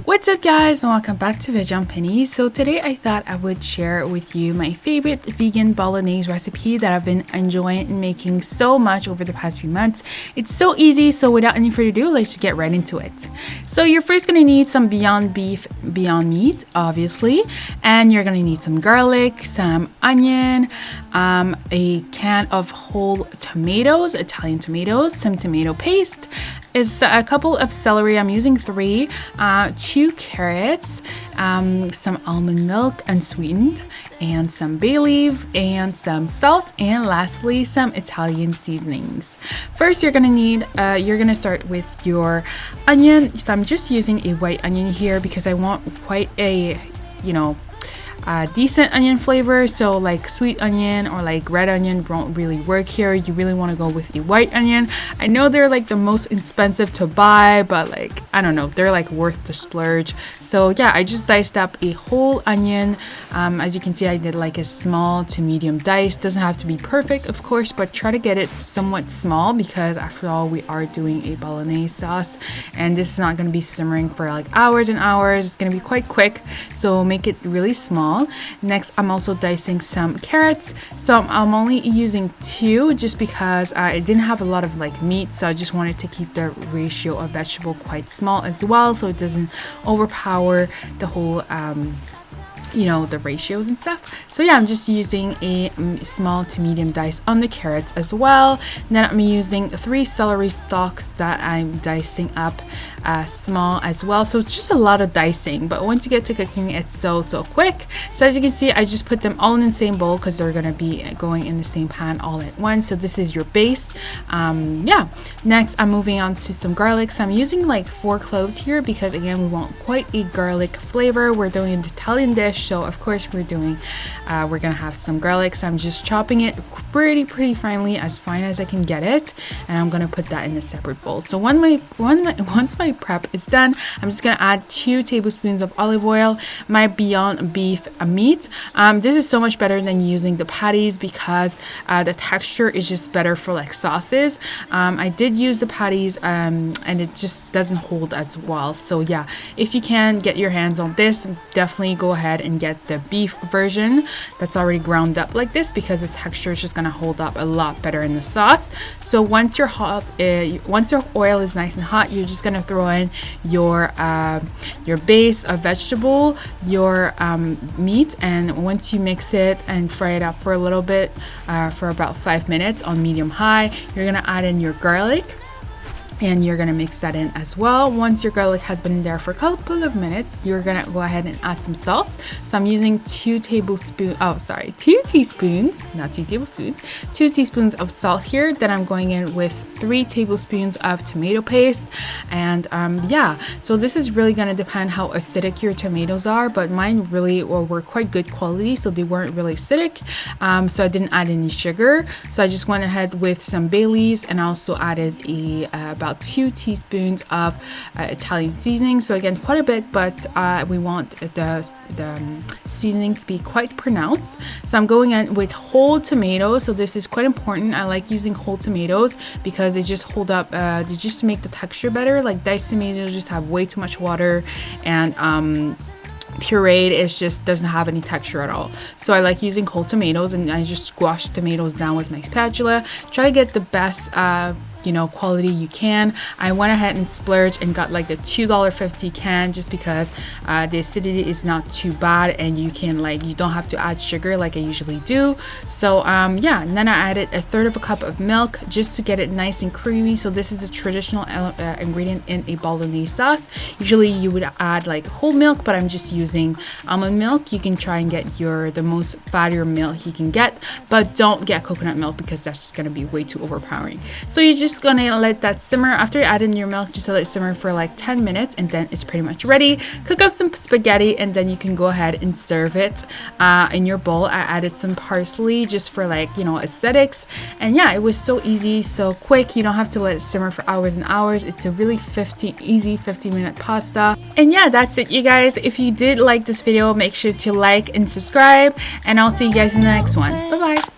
What's up guys, and welcome back to Veggieonpennies. So today I thought I would share with you my favorite vegan bolognese recipe that I've been enjoying making so much over the past few months. It's so easy, so without any further ado, let's just get right into it. So you're first going to need some Beyond Beef, Beyond Meat, obviously, and you're going to need some garlic, some onion, a can of whole tomatoes, Italian tomatoes, some tomato paste, is a couple of celery. I'm using 3, 2 carrots, some almond milk unsweetened, and some bay leaf, and some salt, and lastly some Italian seasonings. First, you're gonna start with your onion. So I'm just using a white onion here because I want quite a decent onion flavor. So like sweet onion or like red onion won't really work here. You really want to go with the white onion. I know they're like the most expensive to buy, but like I don't know, they're like worth the splurge. So yeah, I just diced up a whole onion. As you can see, I did like a small to medium dice. Doesn't have to be perfect, of course, but try to get it somewhat small because after all, we are doing a bolognese sauce and this is not going to be simmering for like hours and hours. It's going to be quite quick, so make it really small. Next, I'm also dicing some carrots. So I'm only using 2 just because I didn't have a lot of like meat, so I just wanted to keep the ratio of vegetable quite small as well, so it doesn't overpower the whole the ratios and stuff. So yeah, I'm just using a small to medium dice on the carrots as well. And then I'm using 3 celery stalks that I'm dicing up small as well. So it's just a lot of dicing, but once you get to cooking, it's so quick. So as you can see, I just put them all in the same bowl because they're gonna be going in the same pan all at once. So this is your base. Yeah, next I'm moving on to some garlic. So I'm using like 4 cloves here because again, we want quite a garlic flavor. We're doing an Italian dish, so of course we're gonna have some garlic. So I'm just chopping it pretty finely, as fine as I can get it, and I'm gonna put that in a separate bowl. So once my prep is done, I'm just gonna add 2 tablespoons of olive oil, my Beyond Beef meat. This is so much better than using the patties because the texture is just better for like sauces. I did use the patties and it just doesn't hold as well. So yeah, if you can get your hands on this, definitely go ahead and get the beef version that's already ground up like this because the texture is just gonna hold up a lot better in the sauce. So once your oil is nice and hot, you're just gonna throw in your base of vegetable, your meat, and once you mix it and fry it up for a little bit for about 5 minutes on medium high, you're gonna add in your garlic and you're gonna mix that in as well. Once your garlic has been in there for a couple of minutes, you're gonna go ahead and add some salt. So I'm using 2 teaspoons, not 2 tablespoons, 2 teaspoons of salt here. Then I'm going in with 3 tablespoons of tomato paste. And yeah, so this is really gonna depend how acidic your tomatoes are, but mine really were quite good quality, so they weren't really acidic. So I didn't add any sugar. So I just went ahead with some bay leaves and also added about 2 teaspoons of Italian seasoning. So again, quite a bit, but we want the seasoning to be quite pronounced. So I'm going in with whole tomatoes. So this is quite important. I like using whole tomatoes because they just hold up, they just make the texture better. Like diced tomatoes just have way too much water, and pureed is just doesn't have any texture at all. So I like using whole tomatoes, and I just squash the tomatoes down with my spatula. Try to get the best quality you can. I went ahead and splurged and got like the $2.50 can just because the acidity is not too bad, and you don't have to add sugar like I usually do. So yeah, and then I added 1/3 cup of milk just to get it nice and creamy. So this is a traditional ingredient in a bolognese sauce. Usually you would add like whole milk, but I'm just using almond milk. You can try and get the most fattier milk you can get, but don't get coconut milk because that's just gonna be way too overpowering. So you just gonna let that simmer. After you add in your milk, just let it simmer for like 10 minutes, and then it's pretty much ready. Cook up some spaghetti, and then you can go ahead and serve it in your bowl. I added some parsley just for like aesthetics, and yeah, it was so easy, so quick. You don't have to let it simmer for hours and hours. It's a really easy 15-minute pasta. And yeah, that's it, you guys. If you did like this video, make sure to like and subscribe, and I'll see you guys in the next one. Bye bye.